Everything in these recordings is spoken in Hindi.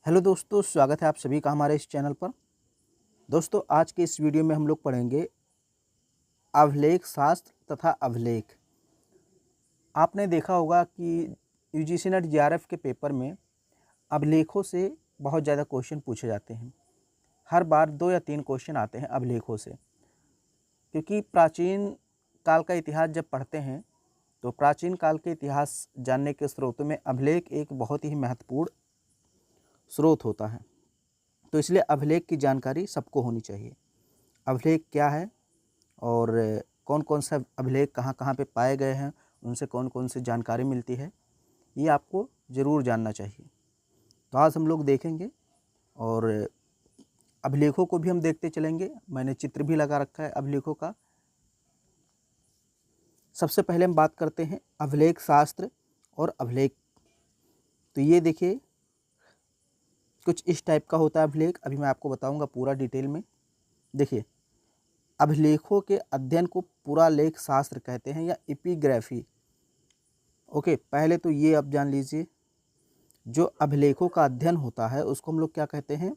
हेलो दोस्तों, स्वागत है आप सभी का हमारे इस चैनल पर। दोस्तों, आज के इस वीडियो में हम लोग पढ़ेंगे अभिलेख शास्त्र तथा अभिलेख। आपने देखा होगा कि यूजीसी नेट जेआरएफ के पेपर में अभिलेखों से बहुत ज़्यादा क्वेश्चन पूछे जाते हैं। हर बार 2 या 3 क्वेश्चन आते हैं अभिलेखों से, क्योंकि प्राचीन काल का इतिहास जब पढ़ते हैं तो प्राचीन काल के इतिहास जानने के स्रोतों में अभिलेख एक बहुत ही महत्वपूर्ण स्रोत होता है। तो इसलिए अभिलेख की जानकारी सबको होनी चाहिए। अभिलेख क्या है और कौन कौन सा अभिलेख कहाँ कहाँ पे पाए गए हैं, उनसे कौन कौन सी जानकारी मिलती है, ये आपको ज़रूर जानना चाहिए। तो आज हम लोग देखेंगे और अभिलेखों को भी हम देखते चलेंगे। मैंने चित्र भी लगा रखा है अभिलेखों का। सबसे पहले हम बात करते हैं अभिलेख शास्त्र और अभिलेख। तो ये देखिए, कुछ इस टाइप का होता है अभिलेख। अभी मैं आपको बताऊंगा पूरा डिटेल में। देखिए, अभिलेखों के अध्ययन को पुरालेख शास्त्र कहते हैं या एपिग्राफी। ओके, पहले तो ये आप जान लीजिए, जो अभिलेखों का अध्ययन होता है उसको हम लोग क्या कहते हैं?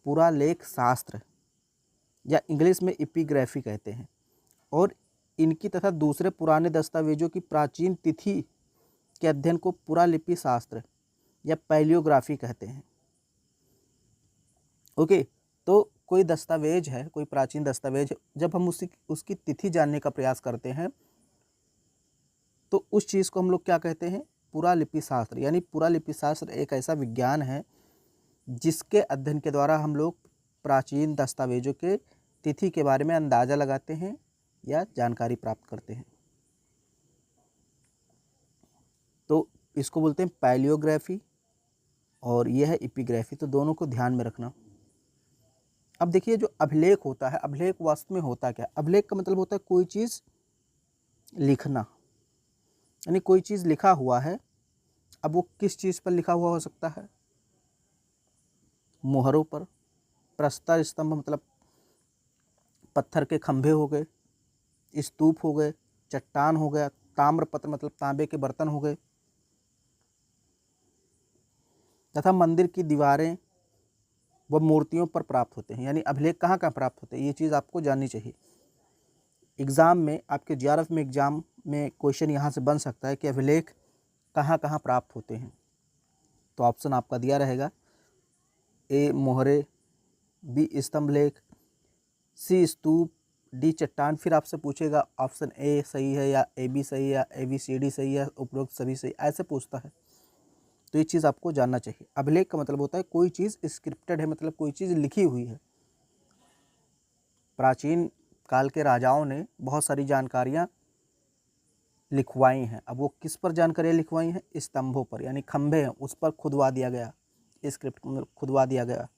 पुरालेख शास्त्र या इंग्लिश में एपिग्राफी कहते हैं। और इनकी तथा दूसरे पुराने दस्तावेजों की प्राचीन तिथि के अध्ययन को पुरालिपि शास्त्र या पैलियोग्राफी कहते हैं। ओके, तो कोई दस्तावेज है, कोई प्राचीन दस्तावेज, जब हम उसकी तिथि जानने का प्रयास करते हैं तो उस चीज़ को हम लोग क्या कहते हैं? पुरालिपि शास्त्र। यानी पुरालिपि शास्त्र एक ऐसा विज्ञान है जिसके अध्ययन के द्वारा हम लोग प्राचीन दस्तावेजों के तिथि के बारे में अंदाज़ा लगाते हैं या जानकारी प्राप्त करते हैं। तो इसको बोलते हैं पैलियोग्राफी और यह है एपिग्राफी। तो दोनों को ध्यान में रखना। अब देखिए, जो अभिलेख होता है, अभिलेख वास्तव में होता क्या है? अभिलेख का मतलब होता है कोई चीज़ लिखना, यानी कोई चीज़ लिखा हुआ है। अब वो किस चीज़ पर लिखा हुआ हो सकता है? मोहरों पर, प्रस्तर स्तंभ मतलब पत्थर के खंभे हो गए, स्तूप हो गए, चट्टान हो गया, ताम्रपत्र मतलब तांबे के बर्तन हो गए, तथा मंदिर की दीवारें व मूर्तियों पर प्राप्त होते हैं। यानी अभिलेख कहाँ कहाँ प्राप्त होते हैं, ये चीज़ आपको जाननी चाहिए। एग्ज़ाम में, आपके जेआरएफ में एग्ज़ाम में क्वेश्चन यहाँ से बन सकता है कि अभिलेख कहाँ कहाँ प्राप्त होते हैं। तो ऑप्शन आपका दिया रहेगा, ए मोहरे, बी स्तंभ लेख, सी स्तूप, डी चट्टान। फिर आपसे पूछेगा ऑप्शन ए सही है या ए बी सही है या ए बी सी डी सही है, उपरोक्त सभी सही, ऐसे पूछता है। तो ये चीज़ आपको जानना चाहिए। अभिलेख का मतलब होता है कोई चीज़ स्क्रिप्टेड है, मतलब कोई चीज़ लिखी हुई है। प्राचीन काल के राजाओं ने बहुत सारी जानकारियाँ लिखवाई हैं। अब वो किस पर जानकारियाँ लिखवाई हैं? स्तंभों पर, यानी खंभे हैं उस पर खुदवा दिया गया, स्क्रिप्ट में खुदवा दिया गया।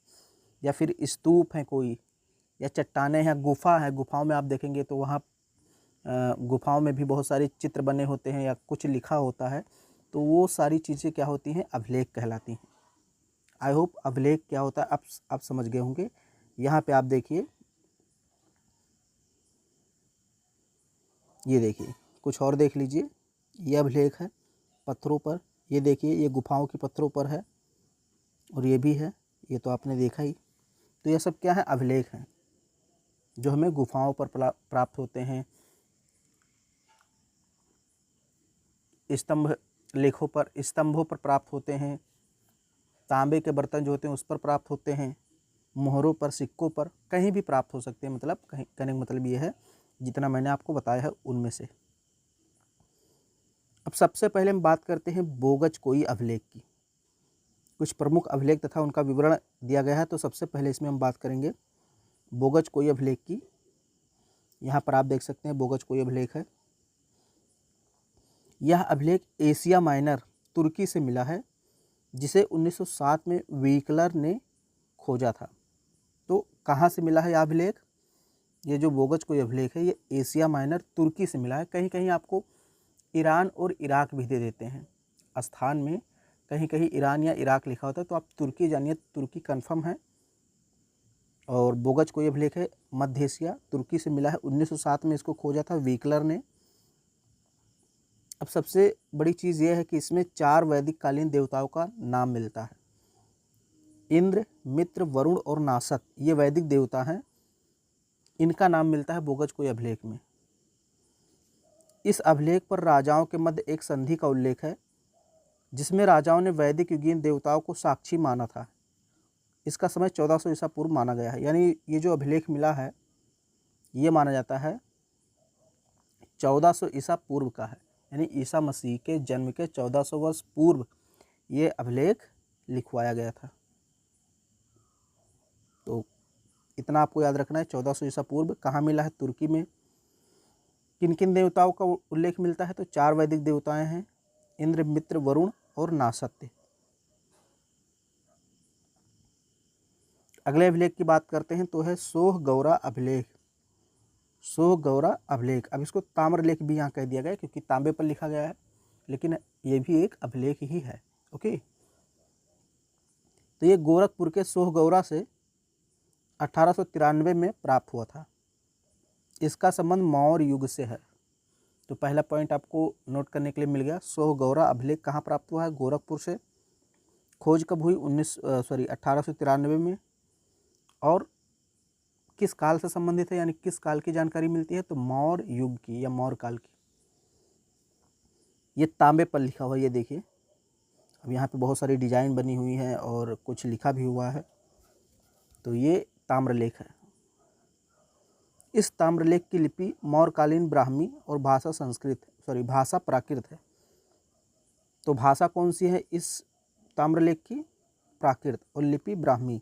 या फिर स्तूप हैं कोई, या चट्टानें हैं, गुफा है, गुफाओं में आप देखेंगे तो वहाँ गुफाओं में भी बहुत सारे चित्र बने होते हैं या कुछ लिखा होता है। तो वो सारी चीज़ें क्या होती हैं? अभिलेख कहलाती हैं। आई होप अभिलेख क्या होता है आप समझ गए होंगे। यहाँ पे आप देखिए, ये देखिए, कुछ और देख लीजिए। ये अभिलेख है पत्थरों पर, ये देखिए, ये गुफाओं के पत्थरों पर है, और ये भी है, ये तो आपने देखा ही। तो ये सब क्या है? अभिलेख हैं जो हमें गुफाओं पर प्राप्त होते हैं, स्तंभ लेखों पर, स्तंभों पर प्राप्त होते हैं, तांबे के बर्तन जो होते हैं उस पर प्राप्त होते हैं, मोहरों पर, सिक्कों पर, कहीं भी प्राप्त हो सकते हैं। मतलब कहीं, कहने का मतलब ये है जितना मैंने आपको बताया है उनमें से। अब सबसे पहले हम बात करते हैं बोगच कोई अभिलेख की। कुछ प्रमुख अभिलेख तथा उनका विवरण दिया गया है। तो सबसे पहले इसमें हम बात करेंगे बोगच कोई अभिलेख की। यहाँ पर आप देख सकते हैं बोगच कोई अभिलेख है। यह अभिलेख एशिया माइनर तुर्की से मिला है, जिसे 1907 में व्हीकलर ने खोजा था। तो कहाँ से मिला है यह अभिलेख? ये जो बोगच कोई अभिलेख है ये एशिया माइनर तुर्की से मिला है। कहीं कहीं आपको ईरान और इराक भी दे देते हैं स्थान में, कहीं कहीं ईरान या इराक लिखा होता है, तो आप तुर्की जानिए, तुर्की कंफर्म है। और बोगच कोई अभिलेख है मध्य एशिया तुर्की से मिला है, 1907 में इसको खोजा था व्हीकलर ने। अब सबसे बड़ी चीज़ यह है कि इसमें 4 वैदिक कालीन देवताओं का नाम मिलता है। इंद्र, मित्र, वरुण और नासत ये वैदिक देवता हैं। इनका नाम मिलता है बोगज कोई अभिलेख में। इस अभिलेख पर राजाओं के मध्य एक संधि का उल्लेख है जिसमें राजाओं ने वैदिक युगीन देवताओं को साक्षी माना था। इसका समय 1400 ईसा पूर्व माना गया है। यानी ये जो अभिलेख मिला है ये माना जाता है 1400 ईसा पूर्व का है। यानी ईसा मसीह के जन्म के 1400 वर्ष पूर्व ये अभिलेख लिखवाया गया था। तो इतना आपको याद रखना है। 1400 ईसा पूर्व कहाँ मिला है? तुर्की में। किन किन देवताओं का उल्लेख मिलता है? तो 4 वैदिक देवताएं हैं, इंद्र, मित्र, वरुण और नासत्य। अगले अभिलेख की बात करते हैं तो है सोह गौरा अभिलेख। सोह गौरा अभिलेख, अब इसको ताम्र लेख भी यहाँ कह दिया गया क्योंकि तांबे पर लिखा गया है, लेकिन ये भी एक अभिलेख ही है। ओके, तो ये गोरखपुर के सोह गौरा से 1893 में प्राप्त हुआ था। इसका संबंध मौर्य युग से है। तो पहला पॉइंट आपको नोट करने के लिए मिल गया। सोह गौरा अभिलेख कहाँ प्राप्त हुआ है? गोरखपुर से। खोज कब हुई? 1893 में। और किस काल से संबंधित है, यानी किस काल की जानकारी मिलती है? तो मौर्य युग की या मौर्य काल की। ये तांबे पर लिखा हुआ, ये देखिए। अब यहाँ पे बहुत सारी डिजाइन बनी हुई है और कुछ लिखा भी हुआ है। तो ये ताम्रलेख है। इस ताम्रलेख की लिपि मौर्यकालीन ब्राह्मी और भाषा प्राकृत है। तो भाषा कौन सी है इस ताम्रलेख की? प्राकृत। और लिपि ब्राह्मी,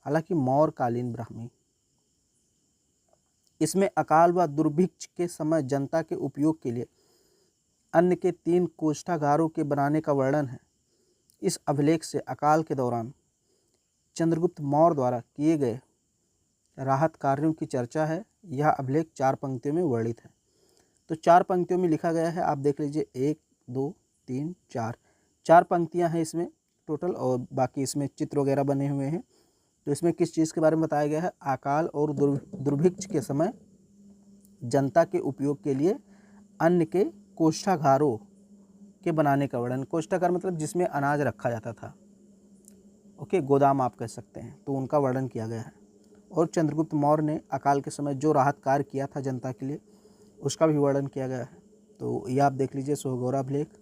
हालांकि मौर्यकालीन ब्राह्मी। इसमें अकाल व दुर्भिक्ष के समय जनता के उपयोग के लिए अन्न के 3 कोष्ठागारों के बनाने का वर्णन है। इस अभिलेख से अकाल के दौरान चंद्रगुप्त मौर्य द्वारा किए गए राहत कार्यों की चर्चा है। यह अभिलेख 4 पंक्तियों में वर्णित है। तो 4 पंक्तियों में लिखा गया है, आप देख लीजिए, 1 2 3 4, 4 पंक्तियां हैं इसमें टोटल, और बाकी इसमें चित्र वगैरह बने हुए हैं। तो इसमें किस चीज़ के बारे में बताया गया है? अकाल और दुर्भिक्ष के समय जनता के उपयोग के लिए अन्न के कोष्ठागारों के बनाने का वर्णन। कोष्ठागार मतलब जिसमें अनाज रखा जाता था। ओके, गोदाम आप कह सकते हैं। तो उनका वर्णन किया गया है। और चंद्रगुप्त मौर्य ने अकाल के समय जो राहत कार्य किया था जनता के लिए, उसका भी वर्णन किया गया है। तो ये आप देख लीजिए, सोह गौरा अभिलेख।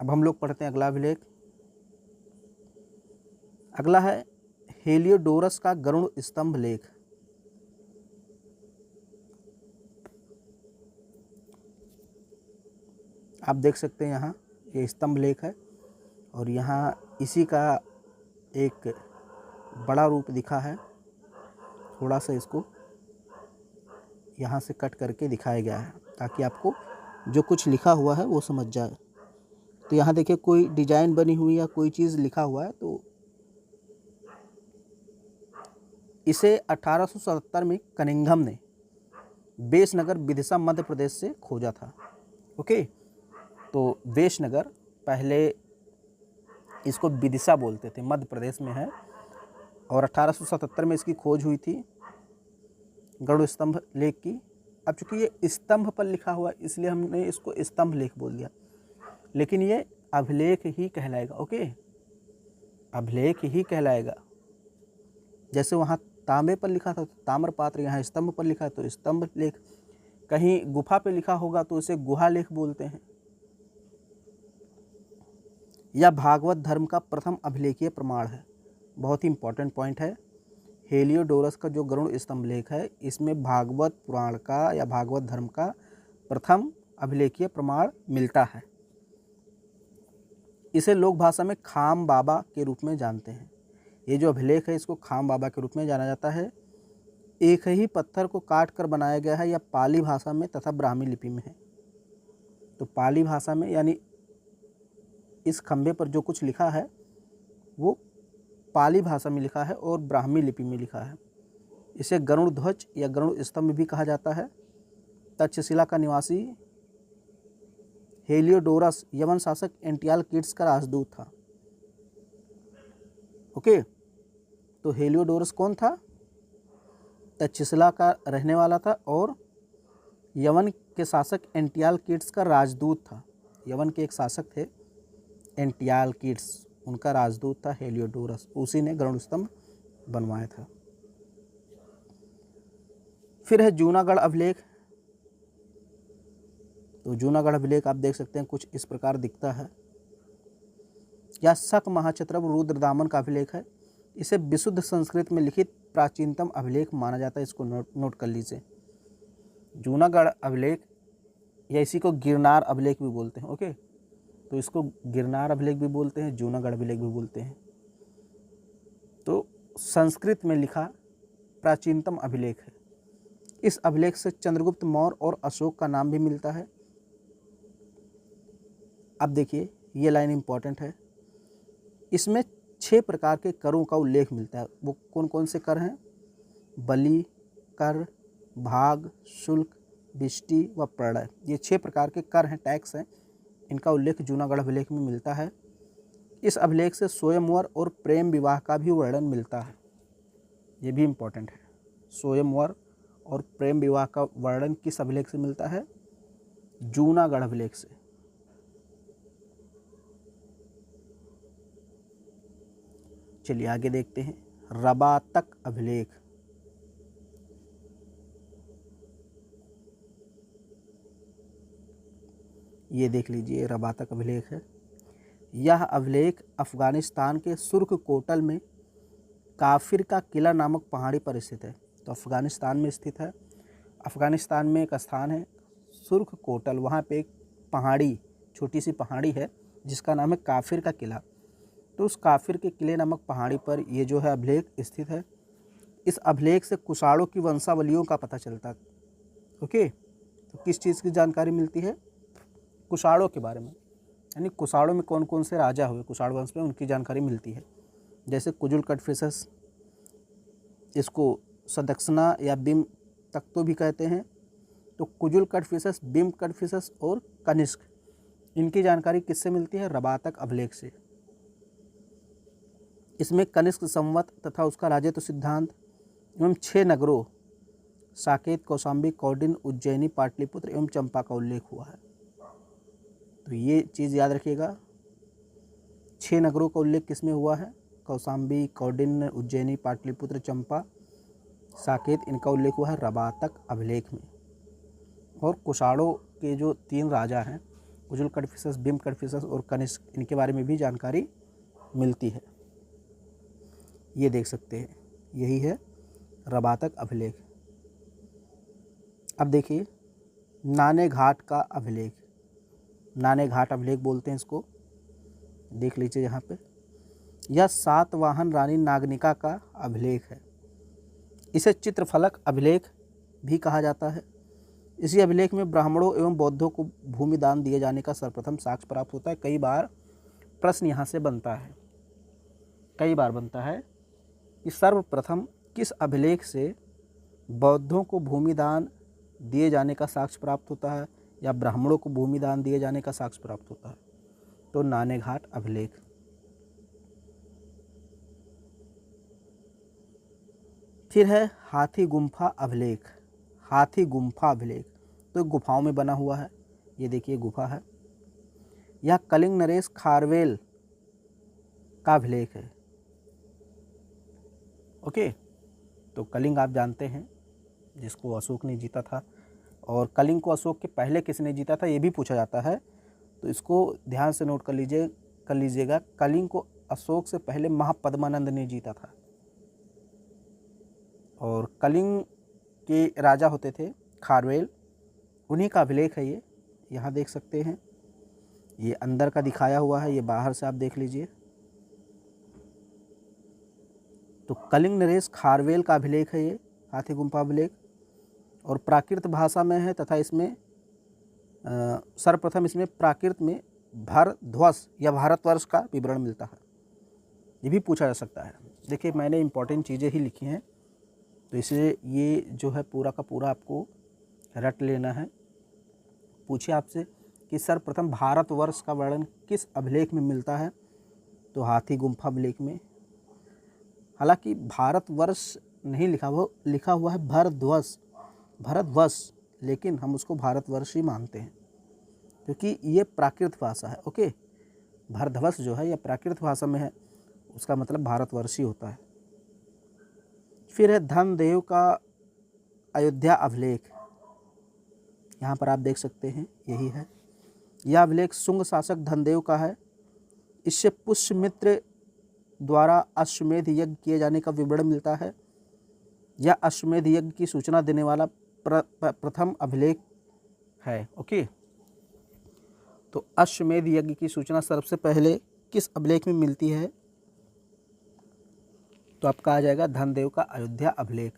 अब हम लोग पढ़ते हैं अगला अभिलेख। अगला है हेलियोडोरस का गरुड़ स्तंभ लेख। आप देख सकते हैं यहाँ ये स्तंभ लेख है, और यहाँ इसी का एक बड़ा रूप दिखा है। थोड़ा सा इसको यहाँ से कट करके दिखाया गया है ताकि आपको जो कुछ लिखा हुआ है वो समझ जाए। तो यहाँ देखिए, कोई डिजाइन बनी हुई या कोई चीज़ लिखा हुआ है। तो इसे 1877 में कनिंघम ने बेसनगर विदिशा मध्य प्रदेश से खोजा था। ओके, तो बेसनगर, पहले इसको विदिशा बोलते थे, मध्य प्रदेश में है, और 1877 में इसकी खोज हुई थी गरुड़ स्तंभ लेख की। अब चूंकि ये स्तंभ पर लिखा हुआ इसलिए हमने इसको स्तंभ लेख बोल दिया, लेकिन ये अभिलेख ही कहलाएगा। ओके, अभिलेख ही कहलाएगा। जैसे वहाँ तांबे पर लिखा था तो ताम्रपात्र, यहाँ स्तंभ पर लिखा है तो स्तंभ लेख। कहीं गुफा पे लिखा होगा तो इसे गुहा लेख बोलते हैं। यह भागवत धर्म का प्रथम अभिलेखीय प्रमाण है। बहुत ही इंपॉर्टेंट पॉइंट है। हेलियोडोरस का जो गरुड़ स्तंभ लेख है, इसमें भागवत पुराण का या भागवत धर्म का प्रथम अभिलेखीय प्रमाण मिलता है। इसे लोक भाषा में खाम बाबा के रूप में जानते हैं। ये जो अभिलेख है इसको खाम बाबा के रूप में जाना जाता है। एक ही पत्थर को काट कर बनाया गया है। यह पाली भाषा में तथा ब्राह्मी लिपि में है। तो पाली भाषा में, यानी इस खंभे पर जो कुछ लिखा है वो पाली भाषा में लिखा है और ब्राह्मी लिपि में लिखा है। इसे गरुड़ ध्वज या गरुड़ स्तंभ भी कहा जाता है। तक्षशिला का निवासी हेलियोडोरस यवन शासक एंटियालकिड्स का राजदूत था। ओके, तो हेलियोडोरस कौन था? तक्षशिला का रहने वाला था और यवन के शासक एंटियालकिड्स का राजदूत था। यवन के एक शासक थे एंटियालकिड्स, उनका राजदूत था हेलियोडोरस, उसी ने गरुड़ स्तंभ बनवाया था। फिर है जूनागढ़ अभिलेख। तो जूनागढ़ अभिलेख आप देख सकते हैं कुछ इस प्रकार दिखता है। यह शक महाक्षत्रप रुद्रदामन का अभिलेख है। इसे विशुद्ध संस्कृत में लिखित प्राचीनतम अभिलेख माना जाता है। इसको नोट कर लीजिए, जूनागढ़ अभिलेख, या इसी को गिरनार अभिलेख भी बोलते हैं। ओके, तो इसको गिरनार अभिलेख भी बोलते हैं, जूनागढ़ अभिलेख भी बोलते हैं। तो संस्कृत में लिखा प्राचीनतम अभिलेख है। इस अभिलेख से चंद्रगुप्त मौर्य और अशोक का नाम भी मिलता है। अब देखिए, ये लाइन इंपॉर्टेंट है। इसमें 6 प्रकार के करों का उल्लेख मिलता है। वो कौन कौन से कर हैं? बलि, कर, भाग, शुल्क, विष्टि व प्रलय। ये 6 प्रकार के कर हैं, टैक्स हैं। इनका उल्लेख जूनागढ़ अभिलेख में मिलता है। इस अभिलेख से स्वयंवर और प्रेम विवाह का भी वर्णन मिलता है। ये भी इम्पोर्टेंट है। स्वयंवर और प्रेम विवाह का वर्णन किस अभिलेख से मिलता है? जूनागढ़ अभिलेख से। चलिए आगे देखते हैं, रबातक अभिलेख। ये देख लीजिए, रबातक अभिलेख है। यह अभिलेख अफगानिस्तान के सुर्ख कोटल में काफिर का किला नामक पहाड़ी पर स्थित है। तो अफगानिस्तान में स्थित है। अफगानिस्तान में एक स्थान है सुर्ख कोटल, वहाँ पे एक पहाड़ी, छोटी सी पहाड़ी है जिसका नाम है काफिर का किला। तो उस काफिर के किले नामक पहाड़ी पर ये जो है अभिलेख स्थित है। इस अभिलेख से कुषाणों की वंशावलियों का पता चलता है। ओके, तो किस चीज़ की जानकारी मिलती है? कुषाणों के बारे में, यानी कुषाणों में कौन कौन से राजा हुए कुषाण वंश में, उनकी जानकारी मिलती है। जैसे कुजुल कटफिसस, इसको सदक्सना या बिम तख्तो भी कहते हैं। तो कुजुल कटफिसस, बिम कटफिसस और कनिष्क, इनकी जानकारी किससे मिलती है? रबातक अभिलेख से। इसमें कनिष्क संवत तथा उसका राजत्व सिद्धांत एवं 6 नगरों साकेत, कौशाम्बी, कौंडिन्य, उज्जैनी, पाटलिपुत्र एवं चंपा का उल्लेख हुआ है। तो ये चीज़ याद रखिएगा, 6 नगरों का उल्लेख किसमें हुआ है? कौशाम्बी, कौंडिन्य, उज्जैनी, पाटलिपुत्र, चंपा, साकेत, इनका उल्लेख हुआ है रबातक अभिलेख में। और कुषाणों के जो 3 राजा हैं, कुजुल कटफिसस, बिम कटफिसस और कनिष्क, इनके बारे में भी जानकारी मिलती है। ये देख सकते हैं, यही है रबातक अभिलेख। अब देखिए, नाने घाट का अभिलेख। नाने घाट अभिलेख बोलते हैं इसको, देख लीजिए यहाँ पे। यह सातवाहन रानी नागनिका का अभिलेख है। इसे चित्रफलक अभिलेख भी कहा जाता है। इसी अभिलेख में ब्राह्मणों एवं बौद्धों को भूमि दान दिए जाने का सर्वप्रथम साक्ष्य प्राप्त होता है। कई बार प्रश्न यहाँ से बनता है, कई बार बनता है कि सर्वप्रथम किस अभिलेख से बौद्धों को भूमि दान दिए जाने का साक्ष्य प्राप्त होता है या ब्राह्मणों को भूमि दान दिए जाने का साक्ष्य प्राप्त होता है? तो नानेघाट अभिलेख। फिर है हाथी गुम्फा अभिलेख। हाथी गुम्फा अभिलेख तो गुफाओं में बना हुआ है। ये देखिए गुफा है। यह कलिंग नरेश खारवेल का अभिलेख है। ओके, तो कलिंग आप जानते हैं जिसको अशोक ने जीता था, और कलिंग को अशोक के पहले किसने जीता था ये भी पूछा जाता है। तो इसको ध्यान से नोट कर लीजिएगा। कलिंग को अशोक से पहले महापद्मानंद ने जीता था, और कलिंग के राजा होते थे खारवेल, उन्हीं का अभिलेख है ये। यहाँ देख सकते हैं, ये अंदर का दिखाया हुआ है, ये बाहर से आप देख लीजिए। तो कलिंग नरेश खारवेल का अभिलेख है ये हाथी गुम्फा अभिलेख, और प्राकृत भाषा में है तथा इसमें सर्वप्रथम इसमें प्राकृत में भारतध्वज या भारतवर्ष का विवरण मिलता है। ये भी पूछा जा सकता है। देखिए मैंने इंपॉर्टेंट चीज़ें ही लिखी हैं, तो इसलिए ये जो है पूरा का पूरा आपको रट लेना है। पूछिए आपसे कि सर्वप्रथम भारतवर्ष का वर्णन किस अभिलेख में मिलता है? तो हाथी गुम्फा अभिलेख में। हालांकि भारतवर्ष नहीं लिखा हुआ है भारतवर्ष, लेकिन हम उसको भारतवर्ष ही मानते हैं क्योंकि ये प्राकृत भाषा है। ओके, भारतवर्ष जो है या प्राकृत भाषा में है उसका मतलब भारतवर्ष ही होता है। फिर है धनदेव का अयोध्या अभिलेख, यहाँ पर आप देख सकते हैं यही है। यह अभिलेख शुंग शासक धनदेव का है। इससे पुष्यमित्र द्वारा अश्वमेध यज्ञ किए जाने का विवरण मिलता है। यह अश्वमेध यज्ञ की सूचना देने वाला प्रथम अभिलेख है। ओके, तो अश्वमेध यज्ञ की सूचना सबसे पहले किस अभिलेख में मिलती है? तो आपका आ जाएगा धनदेव का अयोध्या अभिलेख।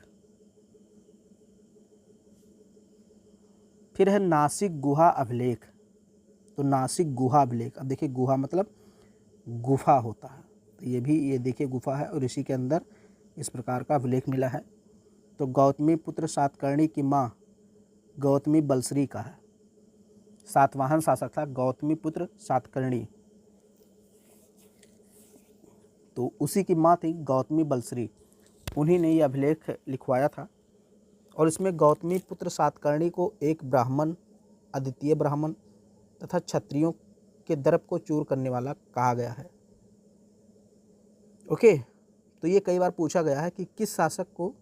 फिर है नासिक गुहा अभिलेख। तो नासिक गुहा अभिलेख, अब देखिए गुहा मतलब गुफा होता है, तो ये देखिए गुफा है और इसी के अंदर इस प्रकार का अभिलेख मिला है। तो गौतमी पुत्र सातकर्णी की माँ गौतमी बलश्री का है। सातवाहन शासक था गौतमी पुत्र सातकर्णी, तो उसी की माँ थी गौतमी बलश्री, उन्हीं ने ये अभिलेख लिखवाया था। और इसमें गौतमी पुत्र सातकर्णी को एक ब्राह्मण, अद्वितीय ब्राह्मण तथा क्षत्रियों के दर्प को चूर करने वाला कहा गया है। ओके, तो ये कई बार पूछा गया है कि किस शासक को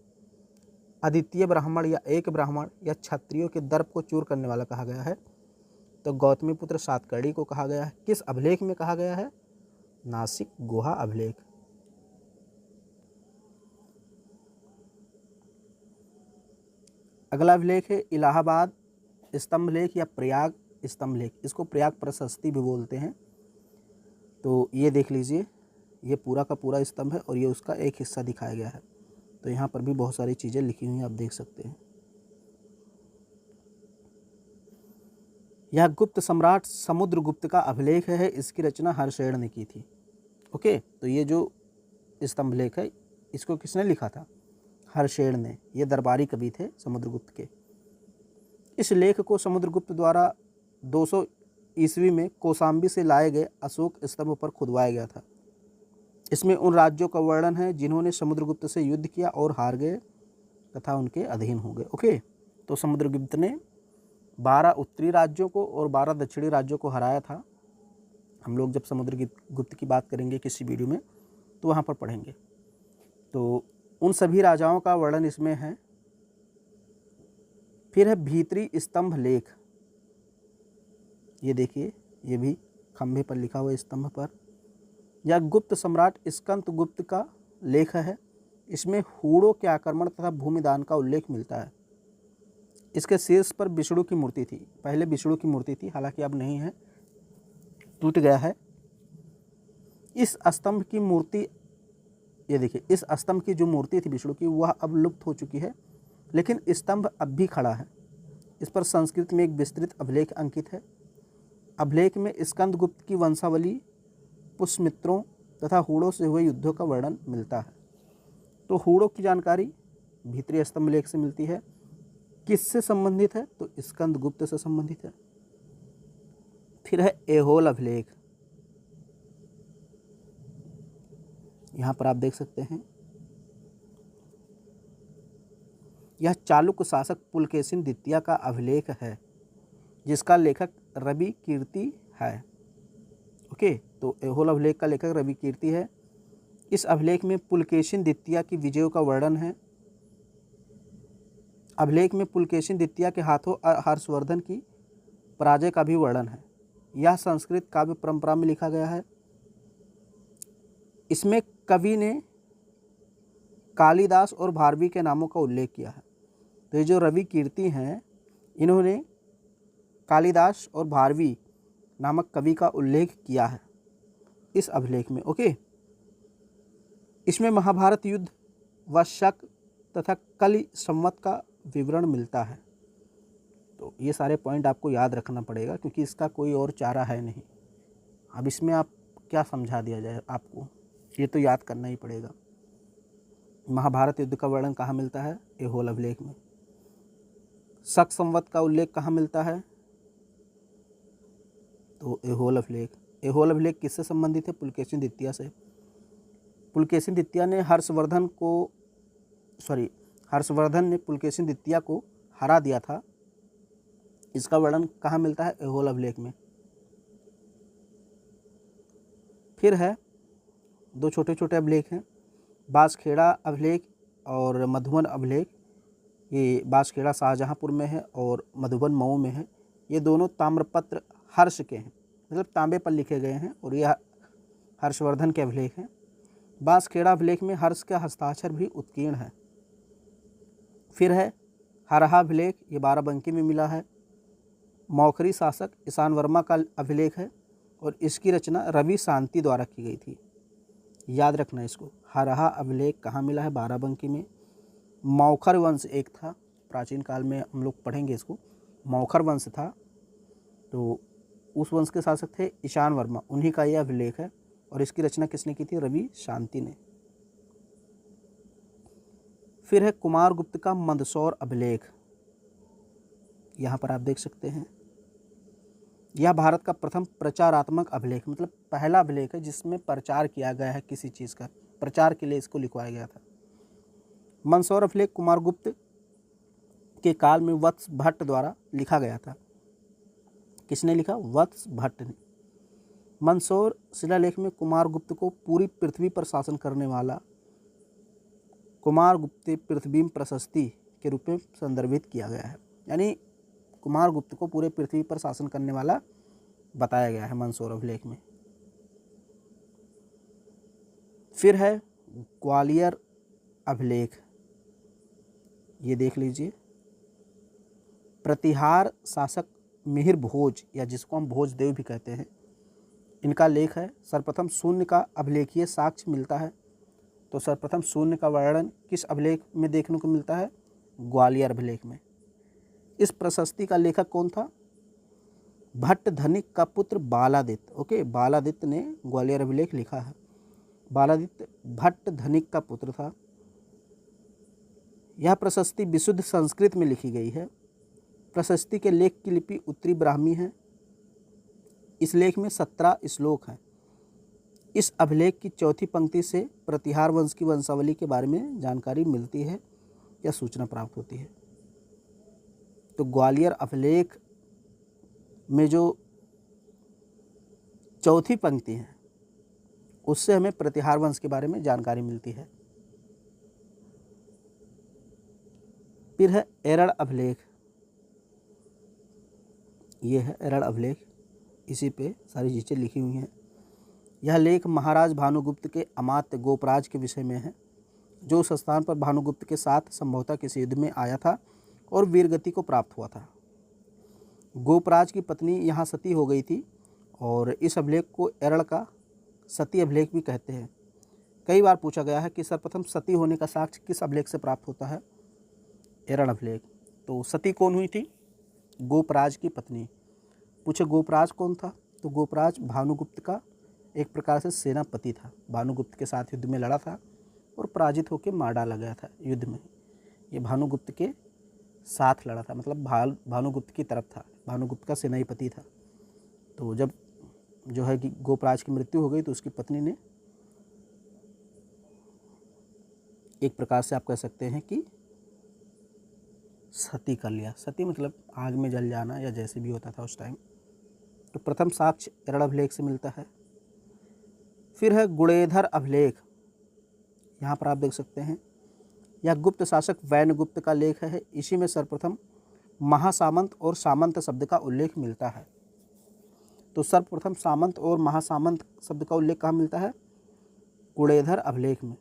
अद्वितीय ब्राह्मण या एक ब्राह्मण या क्षत्रियों के दर्प को चूर करने वाला कहा गया है? तो गौतमी पुत्र सातकर्णी को कहा गया है। किस अभिलेख में कहा गया है? नासिक गुहा अभिलेख। अगला अभिलेख है इलाहाबाद स्तंभ लेख या प्रयाग स्तंभ लेख, इसको प्रयाग प्रशस्ति भी बोलते हैं। तो ये देख लीजिए, ये पूरा का पूरा स्तंभ है और ये उसका एक हिस्सा दिखाया गया है। तो यहाँ पर भी बहुत सारी चीज़ें लिखी हुई हैं, आप देख सकते हैं। यह गुप्त सम्राट समुद्रगुप्त का अभिलेख है, इसकी रचना हर्षेण ने की थी। ओके, तो ये जो स्तंभ लेख है इसको किसने लिखा था? हर्षेण ने। ये दरबारी कवि थे समुद्रगुप्त के। इस लेख को समुद्रगुप्त द्वारा 200 ईस्वी में कौशाम्बी से लाए गए अशोक स्तंभ पर खुदवाया गया था। इसमें उन राज्यों का वर्णन है जिन्होंने समुद्रगुप्त से युद्ध किया और हार गए तथा उनके अधीन हो गए। ओके, तो समुद्रगुप्त ने 12 उत्तरी राज्यों को और 12 दक्षिणी राज्यों को हराया था। हम लोग जब समुद्रगुप्त की बात करेंगे किसी वीडियो में तो वहाँ पर पढ़ेंगे। तो उन सभी राजाओं का वर्णन इसमें है। फिर है भीतरी स्तंभ लेख, ये देखिए, ये भी खंभे पर लिखा हुआ स्तंभ पर। यह गुप्त सम्राट स्कंद गुप्त का लेख है। इसमें हूणों के आक्रमण तथा भूमिदान का उल्लेख मिलता है। इसके शीर्ष पर विष्णु की मूर्ति थी। पहले विष्णु की मूर्ति थी, हालांकि अब नहीं है, टूट गया है। इस स्तंभ की मूर्ति, ये देखिए, इस स्तंभ की जो मूर्ति थी विष्णु की वह अब लुप्त हो चुकी है, लेकिन स्तंभ अब भी खड़ा है। इस पर संस्कृत में एक विस्तृत अभिलेख अंकित है। अभिलेख में स्कंदगुप्त की वंशावली, पुष्यमित्रों तथा हूणों से हुए युद्धों का वर्णन मिलता है। तो हूणों की जानकारी भीतरी स्तंभ लेख से मिलती है। किससे संबंधित है? तो स्कंदगुप्त से संबंधित है। फिर है ऐहोल अभिलेख, यहाँ पर आप देख सकते हैं। यह चालुक्य शासक पुलकेशिन द्वितीय का अभिलेख है, जिसका लेखक रवि कीर्ति है। ओके, तो ऐहोल अभिलेख का लेखक रवि कीर्ति है। इस अभिलेख में पुलकेशिन द्वितीय की विजयों का वर्णन है। अभिलेख में पुलकेशिन द्वितीय के हाथों हर्षवर्धन की पराजय का भी वर्णन है। यह संस्कृत काव्य परंपरा में लिखा गया है। इसमें कवि ने कालिदास और भारवी के नामों का उल्लेख किया है। तो ये जो रवि कीर्ति हैं, इन्होंने कालिदास और भारवी नामक कवि का उल्लेख किया है इस अभिलेख में। ओके, इसमें महाभारत युद्ध व शक तथा कलि संवत का विवरण मिलता है। तो ये सारे पॉइंट आपको याद रखना पड़ेगा, क्योंकि इसका कोई और चारा है नहीं। अब इसमें आप क्या समझा दिया जाए आपको, ये तो याद करना ही पड़ेगा। महाभारत युद्ध का वर्णन कहाँ मिलता है? ऐहोल अभिलेख में। शक संवत का उल्लेख कहाँ मिलता है? तो ऐहोल अभिलेख। ऐहोल अभिलेख किससे संबंधित है? पुलकेशिन द्वितीय से। पुलकेशिन द्वितीय ने हर्षवर्धन ने पुलकेशिन द्वितीय को हरा दिया था। इसका वर्णन कहाँ मिलता है? ऐहोल अभिलेख में। फिर है दो छोटे छोटे अभिलेख हैं, बांसखेड़ा अभिलेख और मधुबन अभिलेख। ये बांसखेड़ा शाहजहाँपुर में है और मधुबन मऊ में है। ये दोनों ताम्रपत्र हर्ष के हैं, मतलब तांबे पर लिखे गए हैं, और ये हर्षवर्धन के अभिलेख हैं। बांसखेड़ा अभिलेख में हर्ष का हस्ताक्षर भी उत्कीर्ण है। फिर है हरहा अभिलेख, ये बाराबंकी में मिला है। मौखरी शासक ईशान वर्मा का अभिलेख है और इसकी रचना रवि शांति द्वारा की गई थी। याद रखना इसको, हरहा अभिलेख कहाँ मिला है? बाराबंकी में। मौखर वंश एक था, प्राचीन काल में हम लोग पढ़ेंगे इसको, मौखर वंश था, तो उस वंश के शासक थे ईशान वर्मा, उन्हीं का यह अभिलेख है और इसकी रचना किसने की थी? रवि शांति ने। फिर है कुमारगुप्त का मंदसौर अभिलेख, यहाँ पर आप देख सकते हैं। यह भारत का प्रथम प्रचारात्मक अभिलेख, मतलब पहला अभिलेख है जिसमें प्रचार किया गया है किसी चीज़ का, प्रचार के लिए इसको लिखवाया गया था। मंदसौर अभिलेख कुमारगुप्त के काल में वत्स भट्ट द्वारा लिखा गया था। किसने लिखा? वत्स भट्ट ने। मंदसौर शिलालेख में कुमारगुप्त को पूरी पृथ्वी पर शासन करने वाला कुमारगुप्त पृथ्वी प्रशस्ति के रूप में संदर्भित किया गया है, यानी कुमारगुप्त को पूरे पृथ्वी पर शासन करने वाला बताया गया है मंदसौर अभिलेख में। फिर है ग्वालियर अभिलेख, ये देख लीजिए। प्रतिहार शासक मिहिर भोज, या जिसको हम भोजदेव भी कहते हैं, इनका लेख है। सर्वप्रथम शून्य का अभिलेखीय साक्ष्य मिलता है। तो सर्वप्रथम शून्य का वर्णन किस अभिलेख में देखने को मिलता है? ग्वालियर अभिलेख में। इस प्रशस्ति का लेखक कौन था? भट्ट धनिक का पुत्र बालादित्य। ओके, बालादित्य ने ग्वालियर अभिलेख लिखा है। बालादित्य भट्ट धनिक का पुत्र था। यह प्रशस्ति विशुद्ध संस्कृत में लिखी गई है। प्रशस्ति के लेख की लिपि उत्तरी ब्राह्मी है। इस लेख में 17 श्लोक हैं। इस अभिलेख की चौथी पंक्ति से प्रतिहार वंश की वंशावली के बारे में जानकारी मिलती है या सूचना प्राप्त होती है। तो ग्वालियर अभिलेख में जो चौथी पंक्ति है उससे हमें प्रतिहार वंश के बारे में जानकारी मिलती है। फिर है एरड़ अभिलेख, ये है एरड़ अभिलेख, इसी पे सारी चीज़ें लिखी हुई हैं। यह लेख महाराज भानुगुप्त के अमात्य गोपराज के विषय में है, जो उस स्थान पर भानुगुप्त के साथ संभवतः किसी युद्ध में आया था और वीरगति को प्राप्त हुआ था। गोपराज की पत्नी यहाँ सती हो गई थी और इस अभिलेख को एरड़ का सती अभिलेख भी कहते हैं। कई बार पूछा गया है कि सर्वप्रथम सती होने का साक्ष्य किस अभिलेख से प्राप्त होता है? एरड़ अभिलेख। तो सती कौन हुई थी? गोपराज की पत्नी। पूछे गोपराज कौन था? तो गोपराज भानुगुप्त का एक प्रकार से सेनापति था। भानुगुप्त के साथ युद्ध में लड़ा था और पराजित होकर मार डाला गया था युद्ध में। ये भानुगुप्त के साथ लड़ा था, मतलब भानुगुप्त की तरफ था, भानुगुप्त का सेनापति था। तो जब जो है कि गोपराज की मृत्यु हो गई तो उसकी पत्नी ने एक प्रकार से आप कह सकते हैं कि सती कर लिया। सती मतलब आग में जल जाना या जैसे भी होता था उस टाइम। तो प्रथम साक्ष्य एरड़ अभिलेख से मिलता है। फिर है गुणेधर अभिलेख, यहाँ पर आप देख सकते हैं। यह गुप्त शासक वैनगुप्त का लेख है। इसी में सर्वप्रथम महासामंत और सामंत शब्द का उल्लेख मिलता है। तो सर्वप्रथम सामंत और महासामंत शब्द का उल्लेख कहाँ मिलता है? गुणेधर अभिलेख में।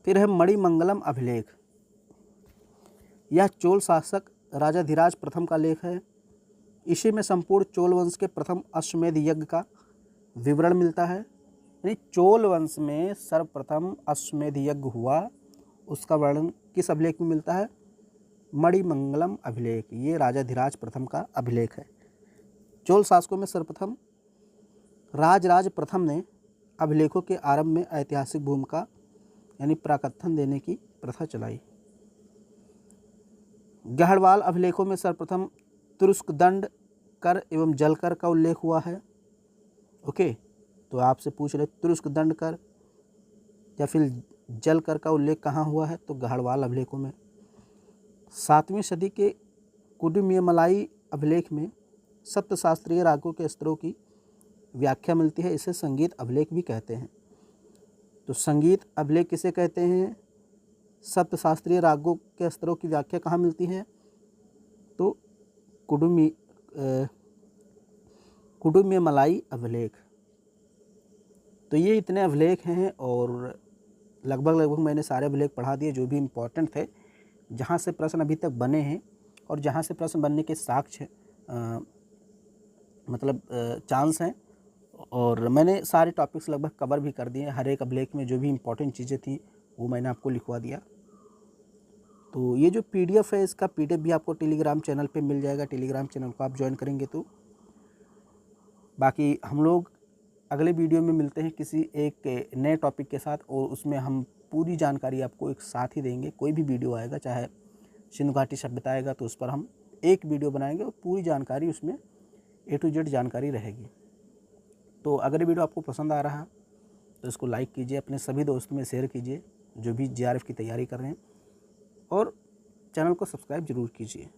फिर है मणिमंगलम अभिलेख, यह चोल शासक राजाधिराज प्रथम का लेख है। इसी में संपूर्ण चोल वंश के प्रथम अश्वमेध यज्ञ का विवरण मिलता है। यानी चोल वंश में सर्वप्रथम अश्वमेध यज्ञ हुआ, उसका वर्णन किस अभिलेख में मिलता है? मणिमंगलम अभिलेख। ये राजाधिराज प्रथम का अभिलेख है। चोल शासकों में सर्वप्रथम राजराज प्रथम ने अभिलेखों के आरंभ में ऐतिहासिक भूमिका यानी प्राकथन देने की प्रथा चलाई। गढ़वाल अभिलेखों में सर्वप्रथम तुरुस्क दंड कर एवं जलकर का उल्लेख हुआ है। ओके, तो आपसे पूछ रहे तुरुस्क दंड कर या फिर जलकर का उल्लेख कहाँ हुआ है? तो गढ़वाल अभिलेखों में। 7वीं सदी के कुडुमियमलाई अभिलेख में सप्तशास्त्रीय रागों के स्तरों की व्याख्या मिलती है। इसे संगीत अभिलेख भी कहते हैं। तो संगीत अभिलेख किसे कहते हैं? सप्तशास्त्रीय रागों के स्तरों की व्याख्या कहाँ मिलती है? तो कुडुम्यमलाई अभिलेख। तो ये इतने अभिलेख हैं और लगभग मैंने सारे अभिलेख पढ़ा दिए जो भी इम्पोर्टेंट थे, जहाँ से प्रश्न अभी तक बने हैं और जहाँ से प्रश्न बनने के साक्ष्य चांस हैं। और मैंने सारे टॉपिक्स लगभग कवर भी कर दिए। हर एक अभिलेख में जो भी इम्पोर्टेंट चीज़ें थी वो मैंने आपको लिखवा दिया। तो ये जो PDF है, इसका PDF भी आपको टेलीग्राम चैनल पे मिल जाएगा। टेलीग्राम चैनल को आप ज्वाइन करेंगे तो। बाकी हम लोग अगले वीडियो में मिलते हैं किसी एक नए टॉपिक के साथ, और उसमें हम पूरी जानकारी आपको एक साथ ही देंगे। कोई भी वीडियो आएगा, चाहे सिंधु घाटी सभ्यता आएगा, तो उस पर हम एक वीडियो बनाएंगे और पूरी जानकारी उसमें A to Z जानकारी रहेगी। तो अगर ये वीडियो आपको पसंद आ रहा तो इसको लाइक कीजिए, अपने सभी दोस्तों में शेयर कीजिए जो भी JRF की तैयारी कर रहे हैं, और चैनल को सब्सक्राइब ज़रूर कीजिए।